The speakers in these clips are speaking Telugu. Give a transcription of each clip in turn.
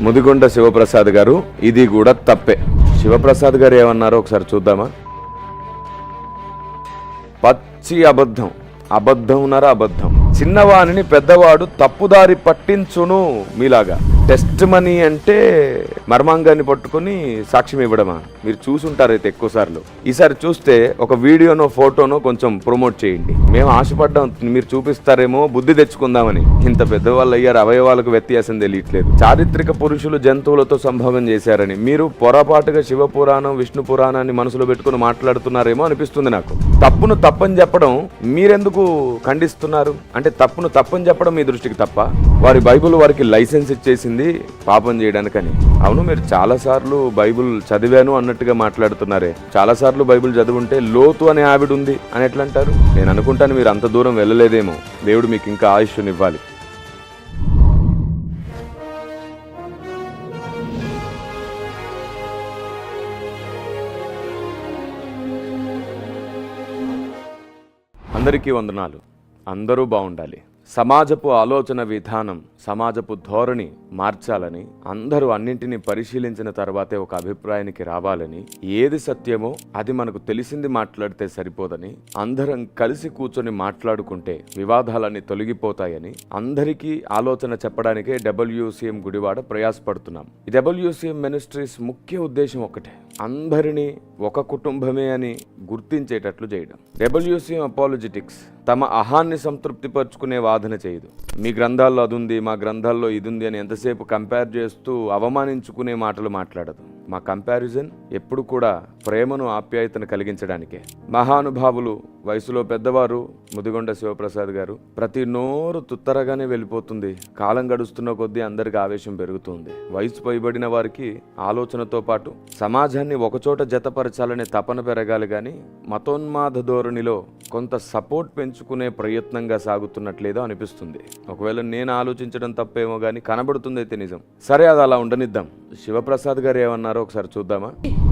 ముదిగొండ శివప్రసాద్ గారు ఇది కూడా తప్పే. శివప్రసాద్ గారు ఏమన్నారో ఒకసారి చూద్దామా? పచ్చి అబద్ధం, అబద్ధంనర అబద్ధం. చిన్నవాణిని పెద్దవాడు తప్పుదారి పట్టించును మీలాగా. టెస్ట్ మనీ అంటే మర్మాంగాన్ని పట్టుకుని సాక్ష్యం ఇవ్వడమా? మీరు చూసుంటారైతే ఎక్కువ సార్లు. ఈసారి చూస్తే ఒక వీడియోనో ఫోటోనో కొంచెం ప్రమోట్ చేయండి. మేము ఆశపడ్డాం మీరు చూపిస్తారేమో బుద్ధి తెచ్చుకుందామని. ఇంత పెద్దవాళ్ళు అయ్యారు, అవయవాలకు వ్యత్యాసం తెలియట్లేదు. చారిత్రక పురుషులు జంతువులతో సంభవం చేశారని మీరు పొరపాటుగా శివ పురాణం విష్ణు పురాణాన్ని మనసులో పెట్టుకుని మాట్లాడుతున్నారేమో అనిపిస్తుంది నాకు. తప్పును తప్పని చెప్పడం మీరెందుకు ఖండిస్తున్నారు? అంటే తప్పును తప్పని చెప్పడం మీ దృష్టికి తప్ప? వారి బైబిల్ వారికి లైసెన్స్ ఇచ్చేసింది పాపం చేయడానికని. అవును, మీరు చాలా సార్లు బైబిల్ చదివాను అన్నట్టుగా మాట్లాడుతున్నారే. చాలా సార్లు బైబిల్ చదువుంటే లోతు అనే ఆవిడ ఉంది అని ఎట్లా అంటారు? నేను అనుకుంటాను మీరు అంత దూరం వెళ్ళలేదేమో. దేవుడు మీకు ఇంకా ఆయుష్నివ్వాలి. అందరికీ వందనాలు. అందరూ బాగుండాలి. సమాజపు ఆలోచన విధానం, సమాజపు ధోరణి మార్చాలని, అందరూ అన్నింటినీ పరిశీలించిన తర్వాతే ఒక అభిప్రాయానికి రావాలని, ఏది సత్యమో అది మనకు తెలిసింది మాట్లాడితే సరిపోదని, అందరం కలిసి కూర్చొని మాట్లాడుకుంటే వివాదాలన్నీ తొలగిపోతాయని అందరికీ ఆలోచన చెప్పడానికే WCM గుడివాడ ప్రయాసపడుతున్నాం. ఈ WCM మినిస్ట్రీస్ ముఖ్య ఉద్దేశం ఒక్కటే, అందరినీ ఒక కుటుంబమే అని గుర్తించేటట్లు చేయడం. WCM అపాలజెటిక్స్ తమ అహాన్ని సంతృప్తిపరుచుకునే వాదన చేయదు. మీ గ్రంథాల్లో అది ఉంది, మా గ్రంథాల్లో ఇది ఉంది అని ఎంతసేపు కంపేర్ చేస్తూ అవమానించుకునే మాటలు మాట్లాడదు. మా కంపారిజన్ ఎప్పుడు కూడా ప్రేమను, ఆప్యాయతను కలిగించడానికే. మహానుభావులు, వయసులో పెద్దవారు, ముదిగొండ శివప్రసాద్ గారు, ప్రతి నోరు తుత్తరగానే వెళ్ళిపోతుంది. కాలం గడుస్తున్న కొద్దీ అందరికి ఆవేశం పెరుగుతుంది. వయసు పైబడిన వారికి ఆలోచనతో పాటు సమాజాన్ని ఒకచోట జతపరచాలనే తపన పెరగాలి కానీ మతోన్మాద ధోరణిలో కొంత సపోర్ట్ పెంచుకునే ప్రయత్నంగా సాగుతున్నట్లేదో అనిపిస్తుంది. ఒకవేళ నేను ఆలోచించడం తప్పేమో కానీ కనబడుతుంది అయితే నిజం. సరే, అది అలా ఉండనిద్దాం. శివప్రసాద్ గారు ఏమన్నారో ఒకసారి చూద్దామా?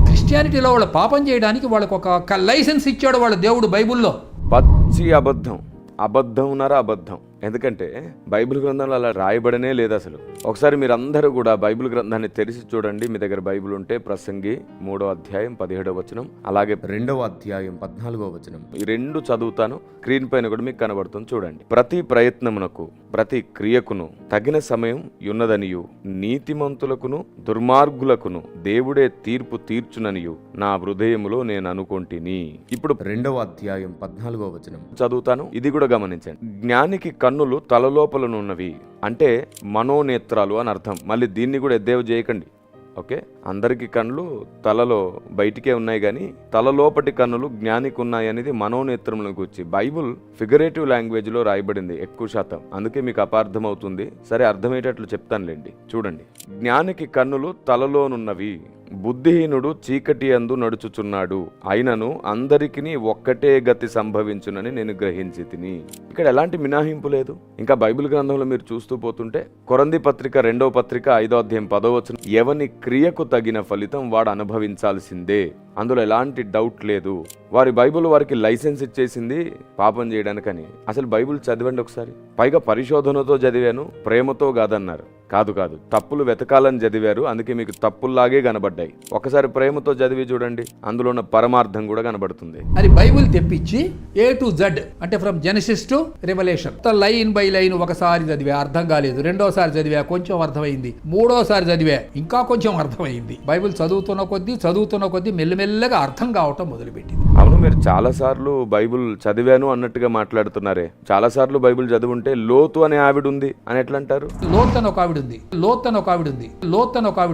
క్రిస్టియానిటీలో వాళ్ళ పాపం చేయడానికి వాళ్ళకు ఒక లైసెన్స్ ఇచ్చాడు వాళ్ళ దేవుడు బైబిల్లో. పచ్చి అబద్ధం, అబద్ధంనర అబద్ధం. ఎందుకంటే బైబిల్ గ్రంథంలో అలా రాయబడనే లేదు అసలు. ఒకసారి మీరందరూ కూడా బైబిల్ గ్రంథాన్ని తెరిచి చూడండి. మీ దగ్గర బైబిల్ ఉంటే ప్రసంగి 3వ అధ్యాయం 17వ వచనం, అలాగే 2వ అధ్యాయం 14వ వచనం, ఈ రెండు చదువుతాను. స్క్రీన్ పైన కూడా మీకు కనబడుతుంది చూడండి. ప్రతి ప్రయత్నమునకు, ప్రతి క్రియకును తగిన సమయం ఉన్నదనియు, నీతిమంతులకును దుర్మార్గులకును దేవుడే తీర్పు తీర్చుననియు నా హృదయములో నేను అనుకొంటిని. ఇప్పుడు 2వ అధ్యాయం 14వ వచనం చదువుతాను. ఇది కూడా గమనించండి. జ్ఞానికి కన్నులు తలలోపలనున్నవి అంటే మనోనేత్రాలు అని అర్థం. మళ్ళీ దీన్ని కూడా ఎద్దేవ చేయకండి, ఓకే? అందరికి కన్నులు తలలో బయటికే ఉన్నాయి కానీ తలలోపటి కన్నులు జ్ఞానికి ఉన్నాయి అనేది మనోనేత్రములను గురించి బైబుల్ ఫిగరేటివ్ లాంగ్వేజ్లో రాయబడింది ఎక్కువ శాతం. అందుకే మీకు అపార్థం అవుతుంది. సరే, అర్థమయ్యేటట్లు చెప్తానులేండి. చూడండి. జ్ఞానికి కన్నులు తలలోనున్నవి, బుద్ధిహీనుడు చీకటి యందు నడుచుచున్నాడు, అయినను అందరికీ ఒక్కటే గతి సంభవించునని నేను గ్రహించి తిని. ఇక్కడ ఎలాంటి మినహాయింపు లేదు. ఇంకా బైబిల్ గ్రంథంలో మీరు చూస్తూ పోతుంటే కొరంథీ పత్రిక 2వ పత్రిక 5వ అధ్యాయం 10వ వచనం, ఎవని క్రియకు తగిన ఫలితం వాడు అనుభవించాల్సిందే. అందులో ఎలాంటి డౌట్ లేదు. వారి బైబిల్ వారికి లైసెన్స్ ఇచ్చేసింది పాపం చేయడానికని. అసలు బైబిల్ చదవండి ఒకసారి. పైగా పరిశోధనతో చదివాను, ప్రేమతో కాదన్నారు. కాదు, తప్పులు వెతకాలని చదివారు, అందుకే మీకు తప్పుల్లాగే కనబడ్డాయి. ఒకసారి ప్రేమతో చదివి చూడండి, అందులో ఉన్న పరమార్థం కూడా కనబడుతుంది. అది బైబిల్ తెప్పించి A to Z అంటే from Genesis to revolution line by line ఒకసారి చదివా, అర్థం కాలేదు. రెండోసారి చదివా, కొంచెం అర్థమైంది. మూడోసారి చదివా, ఇంకా కొంచెం అర్థమైంది. బైబిల్ చదువుతున్న కొద్దీ మెల్లమెల్లగా అర్థం కావటం మొదలుపెట్టింది. అవును, మీరు చాలా సార్లు బైబిల్ చదివాను అన్నట్టుగా మాట్లాడుతున్నారే. చాలా సార్లు బైబిల్ చదువుంటే లోతు అనే ఆవిడ ఉంది అని ఎట్లా అంటారు? లోత్ అని ఒక ఆవిడ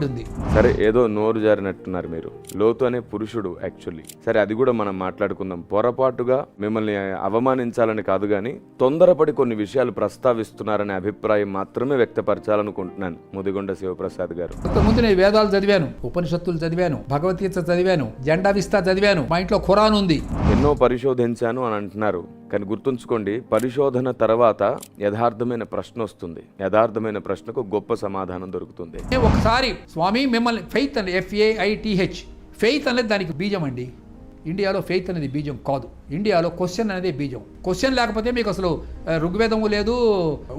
ఉంది. సరే, ఏదో నోరు జారినట్టున్నారు మీరు. లోతు అనే పురుషుడు యాక్చువల్లీ. సరే, అది కూడా మనం మాట్లాడుకుందాం. పొరపాటుగా మిమ్మల్ని అవమానించాలని కాదు కానీ తొందరపడి కొన్ని విషయాలు ప్రస్తావిస్తున్నారనే అభిప్రాయం మాత్రమే వ్యక్తపరచాలనుకుంటున్నాను. ముదిగొండ శివప్రసాద్ గారు, ముందు నేను వేదాలు చదివాను, ఉపనిషత్తులు చదివాను, భగవద్గీత చదివాను, జెండా విస్తా చదివాను, మా ఇంట్లో ఖురాన్ ఉంది. ఎన్నో పరిశోధించాను అని అంటున్నారు. కానీ గుర్తుంచుకోండి, పరిశోధన తర్వాత యథార్థమైన ప్రశ్న వస్తుంది. యథార్థమైన ప్రశ్నకు గొప్ప సమాధానం దొరుకుతుంది. ఒకసారి స్వామి మిమ్మల్ని ఫెయిత్ అని FAITH ఫెయిత్ అనేది దానికి బీజం అండి. ఇండియాలో ఫెయిత్ అనేది బీజం కాదు. ఇండియాలో క్వశ్చన్ అనేది బీజం. క్వశ్చన్ లేకపోతే మీకు అసలు ఋగ్వేదము లేదు,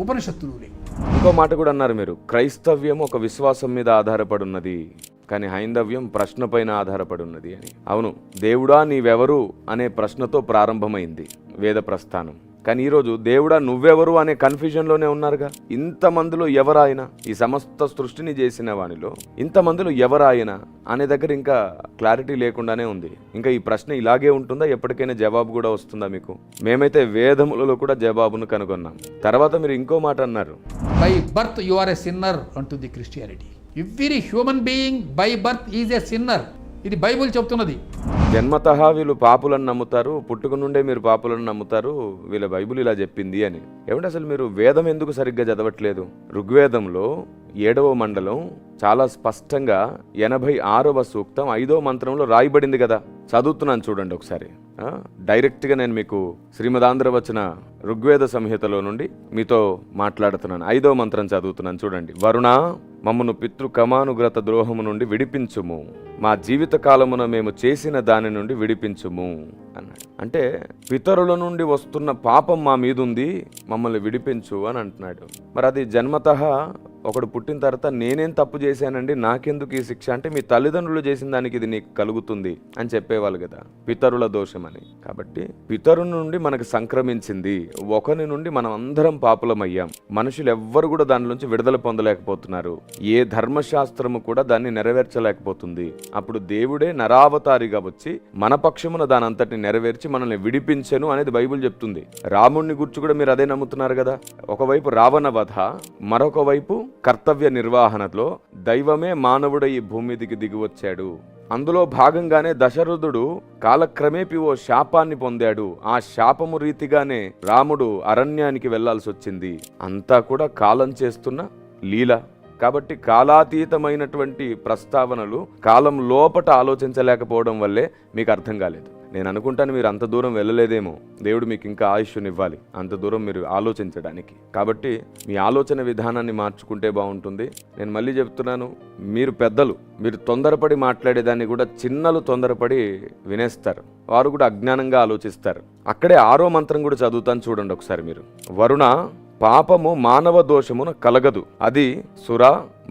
ఉపనిషత్తులు లేవు. ఇంకో మాట కూడా అన్నారు మీరు, క్రైస్తవ్యం ఒక విశ్వాసం మీద ఆధారపడి ఉన్నది, కానీ హైందవ్యం ప్రశ్న పైన ఆధారపడి ఉన్నది అని. అవును, దేవుడా నీవెవరు అనే ప్రశ్నతో ప్రారంభమైంది వేద ప్రస్థానం. కానీ ఈరోజు దేవుడా నువ్వెవరు అనే కన్ఫ్యూజన్లోనే ఉన్నారుగా. ఇంతమందిలో ఎవరాయన, ఈ సమస్త సృష్టిని చేసిన వానిలో ఇంతమందిలో ఎవరాయన అనే దగ్గర ఇంకా క్లారిటీ లేకుండానే ఉంది. ఇంకా ఈ ప్రశ్న ఇలాగే ఉంటుందా, ఎప్పటికైనా జవాబు కూడా వస్తుందా మీకు? మేమైతే వేదములలో కూడా జవాబును కనుగొన్నాం. తర్వాత మీరు ఇంకో మాట అన్నారు, by birth you are a sinner అంటుంది Christianity. Every human being by birth is a sinner. ఇది బైబుల్ చెప్తున్నది. జన్మతః వీళ్ళు పాపులను నమ్ముతారు, పుట్టుక నుండే మీరు పాపులను నమ్ముతారు, వీళ్ళ బైబుల్ ఇలా చెప్పింది అని. ఏమంటే అసలు మీరు వేదం ఎందుకు సరిగ్గా చదవట్లేదు? ఋగ్వేదంలో 7వ మండలం చాలా స్పష్టంగా 86వ సూక్తం 5వ మంత్రంలో రాయబడింది కదా. చదువుతున్నాను చూడండి ఒకసారి. డైరెక్ట్గా నేను మీకు శ్రీమదాంధ్రవచన ఋగ్వేద సంహితలో నుండి మీతో మాట్లాడుతున్నాను. 5వ మంత్రం చదువుతున్నాను చూడండి. వరుణ, మమ్మను పితృకమానుగ్రత ద్రోహము నుండి విడిపించుము, మా జీవిత కాలమున మేము చేసిన దాని నుండి విడిపించుము అన్నాడు. అంటే పితరుల నుండి వస్తున్న పాపం మా మీద ఉంది, మమ్మల్ని విడిపించు అని అంటున్నాడు. మరి అది జన్మతః ఒకడు పుట్టిన తర్వాత నేనేం తప్పు చేశానండి, నాకెందుకు ఈ శిక్ష అంటే, మీ తల్లిదండ్రులు చేసిన దానికి ఇది నీకు కలుగుతుంది అని చెప్పేవాళ్ళు కదా, పితరుల దోషం అని. కాబట్టి పితరుల నుండి మనకు సంక్రమించింది, ఒకరి నుండి మనం అందరం పాపులమయ్యాం. మనుషులు ఎవ్వరు కూడా దాని నుంచి విడుదల పొందలేకపోతున్నారు. ఏ ధర్మశాస్త్రము కూడా దాన్ని నెరవేర్చలేకపోతుంది. అప్పుడు దేవుడే నరావతారిగా వచ్చి మన పక్షమున దాని అంతటిని నెరవేర్చి మనల్ని విడిపించెను అనేది బైబిల్ చెప్తుంది. రాముణ్ణి గురించి కూడా మీరు అదే నమ్ముతున్నారు కదా. ఒకవైపు రావణ వధ, మరొక వైపు కర్తవ్య నిర్వహణలో దైవమే మానవుడై ఈ భూమి మీదికి దిగి వచ్చాడు. అందులో భాగంగానే దశరథుడు కాలక్రమేపీ ఓ శాపాన్ని పొందాడు. ఆ శాపము రీతిగానే రాముడు అరణ్యానికి వెళ్లాల్సి వచ్చింది. అంతా కూడా కాలం చేస్తున్న లీల. కాబట్టి కాలాతీతమైనటువంటి ప్రస్తావనలు కాలం లోపట ఆలోచించలేకపోవడం వల్లే మీకు అర్థం కాలేదు. నేను అనుకుంటాను మీరు అంత దూరం వెళ్ళలేదేమో, దేవుడు మీకు ఇంకా ఆయుష్నివ్వాలి అంత దూరం మీరు ఆలోచించడానికి. కాబట్టి మీ ఆలోచన విధానాన్ని మార్చుకుంటే బాగుంటుంది. నేను మళ్ళీ చెప్తున్నాను, మీరు పెద్దలు, మీరు తొందరపడి మాట్లాడేదాన్ని కూడా చిన్నలు తొందరపడి వినేస్తారు, వారు కూడా అజ్ఞానంగా ఆలోచిస్తారు. అక్కడే 6వ మంత్రం కూడా చదువుతాను చూడండి ఒకసారి మీరు. వరుణ, పాపము మానవ దోషమున కలగదు, అది సుర,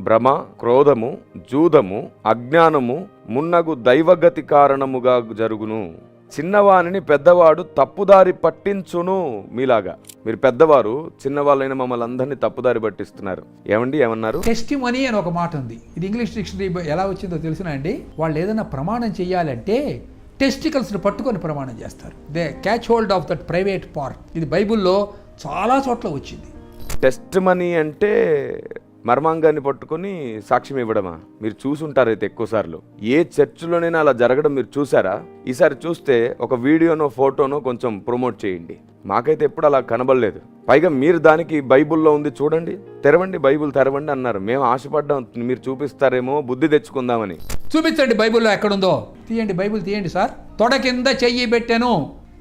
భ్రమ, క్రోధము, జూదము, అజ్ఞానము మున్నగు దైవగతి కారణముగా జరుగును. చిన్నవానిని పెద్దవాడు తప్పుదారి పట్టించును. మీలాగా మీరు పెద్దవారు చిన్నవాళ్ళైన మమ్మల్ని అందరినీ తప్పుదారి పట్టిస్తున్నారు. ఏమన్నారు? టెస్టిమనీ అని ఒక మాట ఉంది. ఇది ఇంగ్లీష్ డిక్షనరీ ఎలా వచ్చిందో తెలిసినా అండి. వాళ్ళు ఏదైనా ప్రమాణం చేయాలంటే టెస్టికల్స్ని పట్టుకొని ప్రమాణం చేస్తారు. They catch hold of that private part. ఇది బైబుల్లో చాలా చోట్ల వచ్చింది. టెస్ట్ మనీ అంటే మర్మాంగాన్ని పట్టుకొని సాక్ష్యం ఇవ్వడమా? మీరు చూసుంటారు అయితే ఎక్కువసార్లు. ఏ చర్చిలోనైనా అలా జరగడం మీరు చూసారా? ఈసారి చూస్తే ఒక వీడియోనో ఫోటోనో కొంచెం ప్రమోట్ చేయండి. మాకైతే ఎప్పుడు అలా కనబడలేదు. పైగా మీరు దానికి బైబుల్లో ఉంది చూడండి, తెరవండి, బైబుల్ తెరవండి అన్నారు. మేము ఆశపడ్డాం మీరు చూపిస్తారేమో బుద్ధి తెచ్చుకుందామని. చూపించండి బైబుల్లో ఎక్కడుందో. తీయండి, బైబుల్ తీయండి సార్. తొడ కింద చెయ్యి పెట్టాను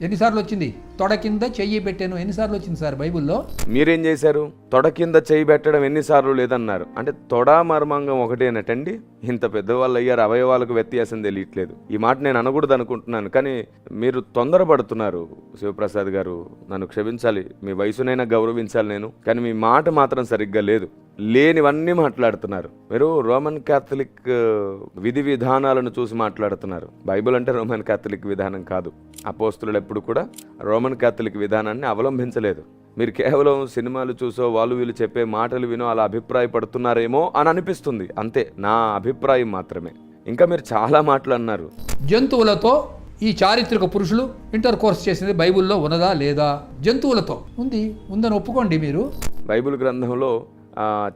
ఎన్నిసార్లు వచ్చింది? తొడ కింద చెయ్యి పెట్టాను ఎన్నిసార్లు వచ్చింది సార్ బైబుల్లో? మీరేం చేశారు? తొడ కింద చెయ్యి పెట్టడం ఎన్నిసార్లు లేదన్నారు. అంటే తొడ మర్మాంగం ఒకటేనటండి? ఇంత పెద్దవాళ్ళు అయ్యారు, అవయవాలకు వ్యత్యాసం తెలియట్లేదు. ఈ మాట నేను అనకూడదు అనుకుంటున్నాను, కానీ మీరు తొందరపడుతున్నారు. శివప్రసాద్ గారు నన్ను క్షమించాలి, మీ వయసునైనా గౌరవించాలి నేను, కానీ మీ మాట మాత్రం సరిగ్గా లేదు. లేనివన్నీ మాట్లాడుతున్నారు. మీరు రోమన్ క్యాథలిక్ విధి విధానాలను చూసి మాట్లాడుతున్నారు. బైబిల్ అంటే రోమన్ క్యాథలిక్ విధానం కాదు. అపోస్తులు ఎప్పుడు కూడా రోమన్ క్యాథలిక్ విధానాన్ని అవలంబించలేదు. మీరు కేవలం సినిమాలు చూసో వాళ్ళు వీళ్ళు చెప్పే మాటలు వినో అలా అభిప్రాయపడుతున్నారేమో అని అనిపిస్తుంది. అంతే, నా అభిప్రాయం మాత్రమే. ఇంకా మీరు చాలా మాటలు అన్నారు. జంతువులతో ఈ చారిత్రక పురుషులు ఇంటర్ కోర్స్ చేసింది బైబిల్లో ఉన్నదా లేదా? జంతువులతో ఉందని ఒప్పుకోండి మీరు. బైబిల్ గ్రంథంలో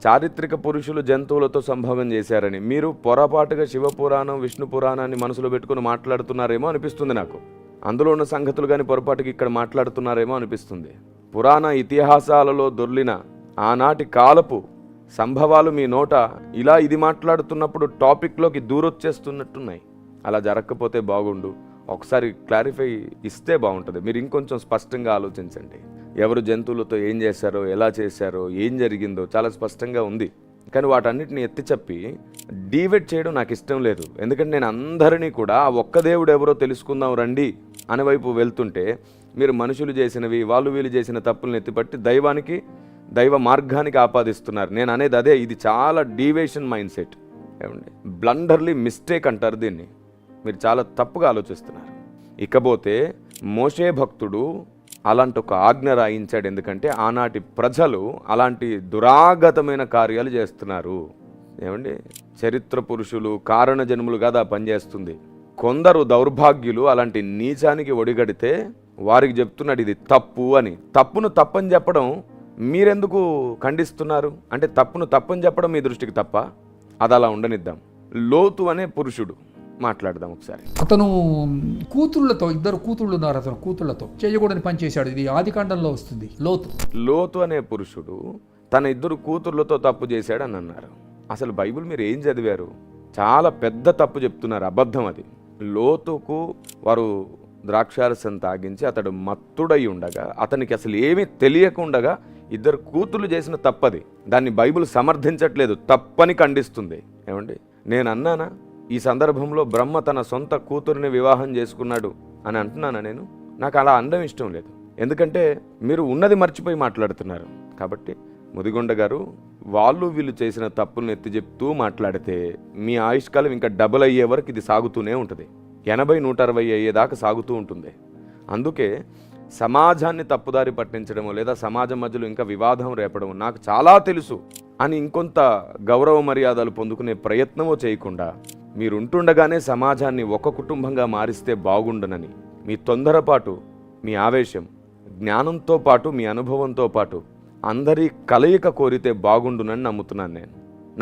చారిత్రక పురుషులు జంతువులతో సంభోగం చేశారని మీరు పొరపాటుగా శివపురాణం, విష్ణు పురాణాన్ని మనసులో పెట్టుకుని మాట్లాడుతున్నారేమో అనిపిస్తుంది నాకు. అందులో ఉన్న సంగతులు కానీ పొరపాటుగా ఇక్కడ మాట్లాడుతున్నారేమో అనిపిస్తుంది. పురాణ ఇతిహాసాలలో దొర్లిన ఆనాటి కాలపు సంభవాలు మీ నోట ఇలా ఇది మాట్లాడుతున్నప్పుడు టాపిక్లోకి దూరొచ్చేస్తున్నట్టున్నాయి. అలా జరగకపోతే బాగుండు. ఒకసారి క్లారిఫై ఇస్తే బాగుంటుంది. మీరు ఇంకొంచెం స్పష్టంగా ఆలోచించండి. ఎవరు జంతువులతో ఏం చేశారో, ఎలా చేశారో, ఏం జరిగిందో చాలా స్పష్టంగా ఉంది. కానీ వాటన్నిటిని ఎత్తి చెప్పి డీవేట్ చేయడం నాకు ఇష్టం లేదు. ఎందుకంటే నేను అందరినీ కూడా ఆ ఒక్క దేవుడు ఎవరో తెలుసుకుందాం రండి అనే వైపు వెళ్తుంటే మీరు మనుషులు చేసినవి, వాళ్ళు వీళ్ళు చేసిన తప్పులను ఎత్తిపట్టి దైవానికి దైవ మార్గానికి ఆపాదిస్తున్నారు. నేను అనేది అదే, ఇది చాలా డీవేషన్ మైండ్ సెట్. ఏమండి, బ్లండర్లీ మిస్టేక్ అంటారు దీన్ని. మీరు చాలా తప్పుగా ఆలోచిస్తున్నారు. ఇకపోతే మోషే భక్తుడు అలాంటి ఒక ఆజ్ఞ రాయించాడు. ఎందుకంటే ఆనాటి ప్రజలు అలాంటి దురాగతమైన కార్యాలు చేస్తున్నారు. ఏమండి, చరిత్ర పురుషులు కారణ జన్ములు కదా పనిచేస్తుంది. కొందరు దౌర్భాగ్యులు అలాంటి నీచానికి ఒడిగడితే వారికి చెప్తున్నాడు ఇది తప్పు అని. తప్పును తప్పని చెప్పడం మీరెందుకు ఖండిస్తున్నారు? అంటే తప్పును తప్పని చెప్పడం మీ దృష్టికి తప్ప? అది అలా ఉండనిద్దాం. లోతు అనే పురుషుడు మాట్లాడదాం ఒకసారి. అతను కూతుళ్ళతో, 2 కూతుళ్ళు ఉన్నారు, అతను కూతుళ్లతో చేయకూడని పని చేశాడు. ఇది ఆదికాండంలో వస్తుంది. లోతు అనే పురుషుడు తన 2 కూతుర్లతో తప్పు చేశాడు అని అన్నారు. అసలు బైబిల్ మీరు ఏం చదివారు? చాలా పెద్ద తప్పు చెప్తున్నారు, అబద్ధం అది. లోతుకు వారు ద్రాక్షారసం తాగించి అతడు మత్తుడై ఉండగా, అతనికి అసలు ఏమీ తెలియకుండగా 2 కూతుర్లు చేసిన తప్పది. దాన్ని బైబిల్ సమర్థించట్లేదు, తప్పని ఖండిస్తుంది. ఏమండి, నేను అన్నానా ఈ సందర్భంలో బ్రహ్మ తన సొంత కూతురిని వివాహం చేసుకున్నాడు అని అంటున్నానా నేను? నాకు అలా అనడం ఇష్టం లేదు. ఎందుకంటే మీరు ఉన్నది మర్చిపోయి మాట్లాడుతున్నారు. కాబట్టి ముదిగొండ గారు, వాళ్ళు వీళ్ళు చేసిన తప్పులను ఎత్తి చెప్తూ మాట్లాడితే మీ ఆయుష్కాలం ఇంకా డబుల్ అయ్యే వరకు ఇది సాగుతూనే ఉంటుంది. 80-160 అయ్యేదాకా సాగుతూ ఉంటుంది. అందుకే సమాజాన్ని తప్పుదారి పట్టించడము లేదా సమాజం మధ్యలో ఇంకా వివాదం రేపడము నాకు చాలా తెలుసు అని ఇంకొంత గౌరవ మర్యాదలు పొందుకునే ప్రయత్నమో చేయకుండా మీరుంటుండగానే సమాజాన్ని ఒక కుటుంబంగా మారిస్తే బాగుండనని మీ తొందరపాటు, మీ ఆవేశం, జ్ఞానంతో పాటు మీ అనుభవంతో పాటు అందరి కలయిక కోరితే బాగుండునని నమ్ముతున్నాను నేను.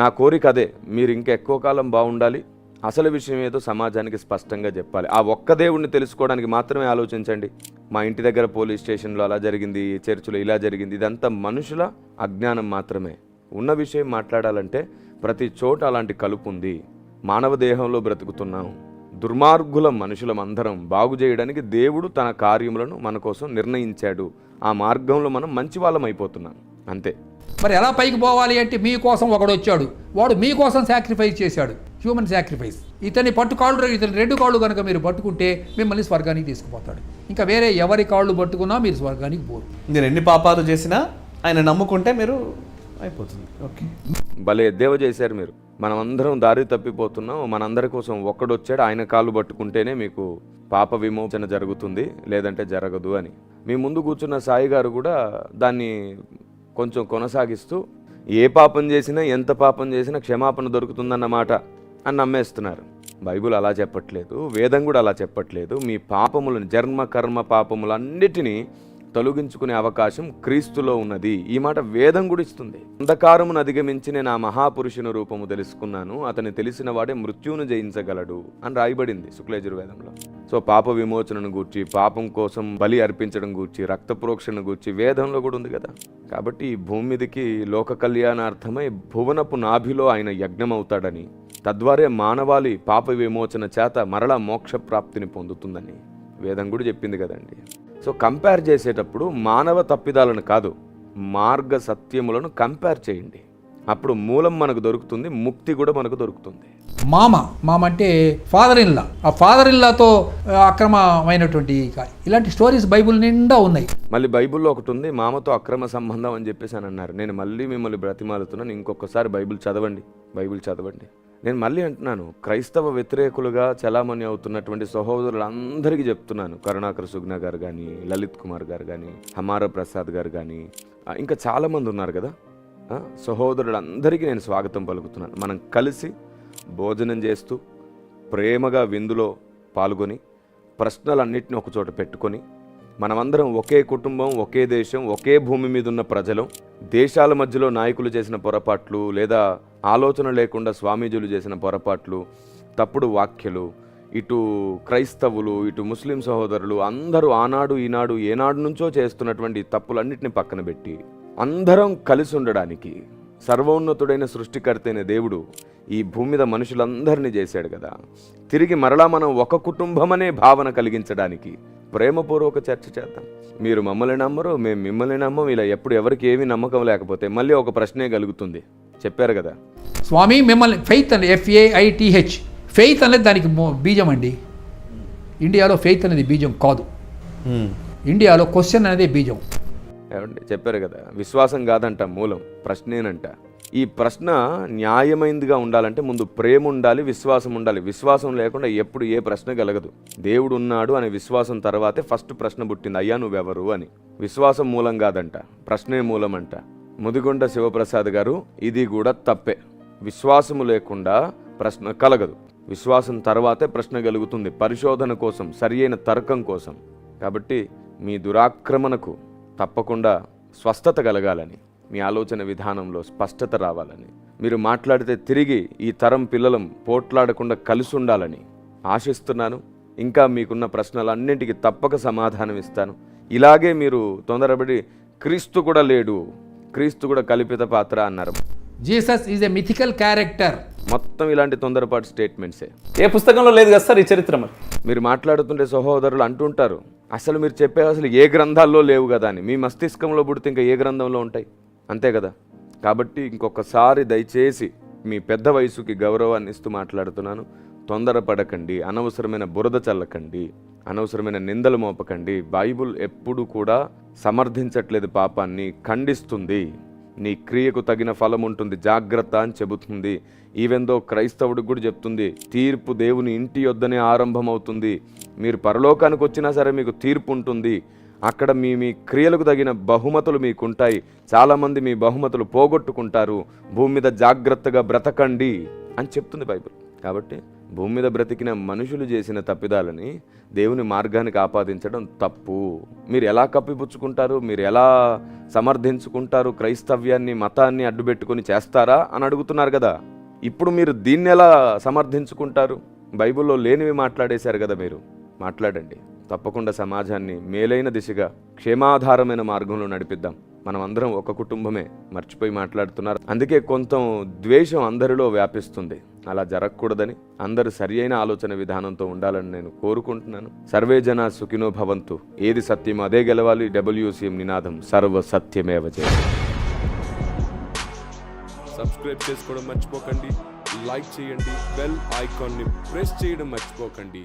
నా కోరిక అదే. మీరు ఇంకా ఎక్కువ కాలం బాగుండాలి. అసలు విషయం ఏదో సమాజానికి స్పష్టంగా చెప్పాలి. ఆ ఒక్క దేవుడిని తెలుసుకోవడానికి మాత్రమే ఆలోచించండి. మా ఇంటి దగ్గర పోలీస్ స్టేషన్లో అలా జరిగింది, చర్చిలో ఇలా జరిగింది, ఇదంతా మనుషుల అజ్ఞానం మాత్రమే. ఉన్న విషయం మాట్లాడాలంటే ప్రతి చోట అలాంటి కలుపు ఉంది. మానవ దేహంలో బ్రతుకుతున్నాం. దుర్మార్గులం మనుషులం అందరం. బాగు చేయడానికి దేవుడు తన కార్యములను మన కోసం నిర్ణయించాడు. ఆ మార్గంలో మనం మంచి వాళ్ళం అయిపోతున్నాం, అంతే. మరి ఎలా పైకి పోవాలి అంటే మీకోసం ఒకడు వచ్చాడు, వాడు మీకోసం సాక్రిఫైస్ చేశాడు, హ్యూమన్ సాక్రిఫైస్. ఇతని ఇతని 2 కాళ్ళు కనుక మీరు పట్టుకుంటే మిమ్మల్ని స్వర్గానికి తీసుకుపోతాడు. ఇంకా వేరే ఎవరి కాళ్ళు పట్టుకున్నా మీరు స్వర్గానికి పోరు. మీరు ఎన్ని పాపాలు చేసినా ఆయన నమ్ముకుంటే మీరు అయిపోతుంది. ఓకే, భలే ఎద్దేవా చేశారు మీరు. మనమందరం దారి తప్పిపోతున్నాం, మనందరి కోసం ఒక్కడొచ్చాడు, ఆయన కాళ్ళు పట్టుకుంటేనే మీకు పాప విమోచన జరుగుతుంది, లేదంటే జరగదు అని. మీ ముందు కూర్చున్న సాయి గారు కూడా దాన్ని కొంచెం కొనసాగిస్తూ ఏ పాపం చేసినా ఎంత పాపం చేసినా క్షమాపణ దొరుకుతుందన్నమాట అని నమ్మేస్తున్నారు. బైబిల్ అలా చెప్పట్లేదు, వేదం కూడా అలా చెప్పట్లేదు. మీ పాపములను, జన్మ కర్మ పాపములన్నిటినీ తొలగించుకునే అవకాశం క్రీస్తులో ఉన్నది. ఈ మాట వేదం కూడా ఇస్తుంది. అంధకారమును అధిగమించి నేను ఆ మహాపురుషుని రూపము తెలుసుకున్నాను, అతని తెలిసిన వాడే మృత్యువును జయించగలడు అని రాయబడింది శుక్లయజుర్వేదంలో. సో పాప విమోచనను గూర్చి, పాపం కోసం బలి అర్పించడం గూర్చి, రక్త ప్రోక్షణ గూర్చి వేదంలో కూడా ఉంది కదా. కాబట్టి ఈ భూమి మీదకి లోక కళ్యాణార్థమై భువనపు నాభిలో ఆయన యజ్ఞం అవుతాడని, తద్వారే మానవాళి పాప విమోచన చేత మరలా మోక్ష ప్రాప్తిని పొందుతుందని వేదం కూడా చెప్పింది కదండి. సో కంపేర్ చేసేటప్పుడు మానవ తప్పిదాలను కాదు, మార్గ సత్యములను కంపేర్ చేయండి. అప్పుడు మూలం మనకు దొరుకుతుంది, ముక్తి కూడా మనకు దొరుకుతుంది. మామ అంటే ఫాదర్ ఇన్ లా. ఆ ఫాదర్ ఇన్ లాతో అక్రమమైనటువంటి ఇలాంటి స్టోరీస్ బైబిల్ నిండా ఉన్నాయి. మళ్ళీ బైబిల్లో ఒకటి ఉంది, మామతో అక్రమ సంబంధం అని చెప్పేసి అని అన్నారు. నేను మళ్ళీ మిమ్మల్ని బ్రతిమాలుతున్నాను, ఇంకొకసారి బైబిల్ చదవండి. నేను మళ్ళీ అంటున్నాను, క్రైస్తవ వ్యతిరేకులుగా చలామణి అవుతున్నటువంటి సహోదరులందరికీ చెప్తున్నాను. కరుణాకర్ సుగ్నా గారు కానీ, లలిత్ కుమార్ గారు కానీ, హమార ప్రసాద్ గారు కానీ, ఇంకా చాలామంది ఉన్నారు కదా, సహోదరులందరికీ నేను స్వాగతం పలుకుతున్నాను. మనం కలిసి భోజనం చేస్తూ ప్రేమగా విందులో పాల్గొని ప్రశ్నలన్నింటినీ ఒకచోట పెట్టుకొని మనమందరం ఒకే కుటుంబం, ఒకే దేశం, ఒకే భూమి మీద ఉన్న ప్రజలం. దేశాల మధ్యలో నాయకులు చేసిన పొరపాట్లు లేదా ఆలోచన లేకుండా స్వామీజీలు చేసిన పొరపాట్లు, తప్పుడు వ్యాఖ్యలు, ఇటు క్రైస్తవులు ఇటు ముస్లిం సహోదరులు అందరూ ఆనాడు ఈనాడు ఏనాడు నుంచో చేస్తున్నటువంటి తప్పులన్నింటినీ పక్కన పెట్టి అందరం కలిసి ఉండడానికి సర్వోన్నతుడైన సృష్టికర్త అయిన దేవుడు ఈ భూమి మీద మనుషులందరినీ చేశాడు కదా. తిరిగి మరలా మనం ఒక కుటుంబం అనే భావన కలిగించడానికి ప్రేమపూర్వక చర్చ చేద్దాం. మీరు మమ్మల్ని నమ్మరు, మేము మిమ్మల్ని నమ్మం. ఇలా ఎప్పుడు ఎవరికి ఏమీ నమ్మకం లేకపోతే మళ్ళీ ఒక ప్రశ్నే కలుగుతుంది. చెప్పారు కదా స్వామి, మిమ్మల్ని ఫెయిత్ అండి, FAITH, ఫెయిత్ అనేది దానికి బీజం అండి. ఇండియాలో ఫెయిత్ అనేది బీజం కాదు, ఇండియాలో క్వశ్చన్ అనేది బీజం. ఏమండి చెప్పారు కదా, విశ్వాసం కాదంట మూలం, ప్రశ్నేనంట. ఈ ప్రశ్న న్యాయమైనదిగా ఉండాలంటే ముందు ప్రేమ ఉండాలి, విశ్వాసం ఉండాలి. విశ్వాసం లేకుండా ఎప్పుడు ఏ ప్రశ్న కలగదు. దేవుడు ఉన్నాడు అనే విశ్వాసం తర్వాతే ఫస్ట్ ప్రశ్న పుట్టింది, అయ్యా నువ్వెవరు అని. విశ్వాసం మూలం కాదంట, ప్రశ్నే మూలం అంట. ముదిగొండ శివప్రసాద్ గారు ఇది కూడా తప్పే. విశ్వాసము లేకుండా ప్రశ్న కలగదు. విశ్వాసం తర్వాతే ప్రశ్న కలుగుతుంది, పరిశోధన కోసం, సరి అయిన తర్కం కోసం. కాబట్టి మీ దురాక్రమణకు తప్పకుండా స్వస్థత కలగాలని, మీ ఆలోచన విధానంలో స్పష్టత రావాలని, మీరు మాట్లాడితే తిరిగి ఈ తరం పిల్లలం పోట్లాడకుండా కలిసి ఉండాలని ఆశిస్తున్నాను. ఇంకా మీకున్న ప్రశ్నలన్నింటికి తప్పక సమాధానం ఇస్తాను. ఇలాగే మీరు తొందరపడి క్రీస్తు కూడా లేడు, క్రీస్తు కూడా కల్పిత పాత్ర అన్నారు. Jesus is a mythical character. మొత్తం ఇలాంటి తొందరపాటు స్టేట్మెంట్సే. ఏ పుస్తకంలో లేదు కదా సార్ ఈ చరిత్ర? మరి మీరు మాట్లాడుతుంటే సహోదరులు అంటుంటారు, అసలు మీరు చెప్పే అసలు ఏ గ్రంథాల్లో లేవు కదా అని. మీ మస్తిష్కంలో పుడితే ఇంకా ఏ గ్రంథంలో ఉంటాయి? అంతే కదా. కాబట్టి ఇంకొకసారి దయచేసి మీ పెద్ద వయసుకి గౌరవాన్ని ఇస్తూ మాట్లాడుతున్నాను. తొందరపడకండి, అనవసరమైన బురద చల్లకండి, అనవసరమైన నిందలు మోపకండి. బైబుల్ ఎప్పుడు కూడా సమర్థించట్లేదు, పాపాన్ని ఖండిస్తుంది. నీ క్రియకు తగిన ఫలం ఉంటుంది, జాగ్రత్త అని చెబుతుంది. ఈవెందో క్రైస్తవుడికి కూడా చెప్తుంది, తీర్పు దేవుని ఇంటి యొద్దనే ఆరంభమవుతుంది. మీరు పరలోకానికి వచ్చినా సరే మీకు తీర్పు ఉంటుంది. అక్కడ మీ క్రియలకు తగిన బహుమతులు మీకుంటాయి. చాలామంది మీ బహుమతులు పోగొట్టుకుంటారు. భూమి మీద జాగ్రత్తగా బ్రతకండి అని చెప్తుంది బైబిల్. కాబట్టి భూమి మీద బ్రతికిన మనుషులు చేసిన తప్పిదాలని దేవుని మార్గానికి ఆపాదించడం తప్పు. మీరు ఎలా కప్పిపుచ్చుకుంటారు, మీరు ఎలా సమర్థించుకుంటారు? క్రైస్తవ్యాన్ని, మతాన్ని అడ్డుపెట్టుకొని చేస్తారా అని అడుగుతున్నారు కదా. ఇప్పుడు మీరు దీన్ని ఎలా సమర్థించుకుంటారు? బైబిల్లో లేనివి మాట్లాడేశారు కదా మీరు. మాట్లాడండి. తప్పకుండా సమాజాన్ని మేలైన దిశగా, క్షేమాధారమైన మార్గంలో నడిపిద్దాం. మనం అందరం ఒక కుటుంబమే, మర్చిపోయి మాట్లాడుతున్నారు. అందుకే కొంత ద్వేషం అందరిలో వ్యాపిస్తుంది. అలా జరగకూడదని, అందరూ సరి అయిన ఆలోచన విధానంతో ఉండాలని నేను కోరుకుంటున్నాను. సర్వే జన సుఖినో భవంతు. ఏది సత్యం అదే గెలవాలి. WCM నినాదం సర్వ సత్యమేవ జయతే. సబ్స్క్రైబ్ చేసుకోవడం మర్చిపోకండి, లైక్ చేయండి, బెల్ ఐకాన్ని ప్రెస్ చేయడం మర్చిపోకండి.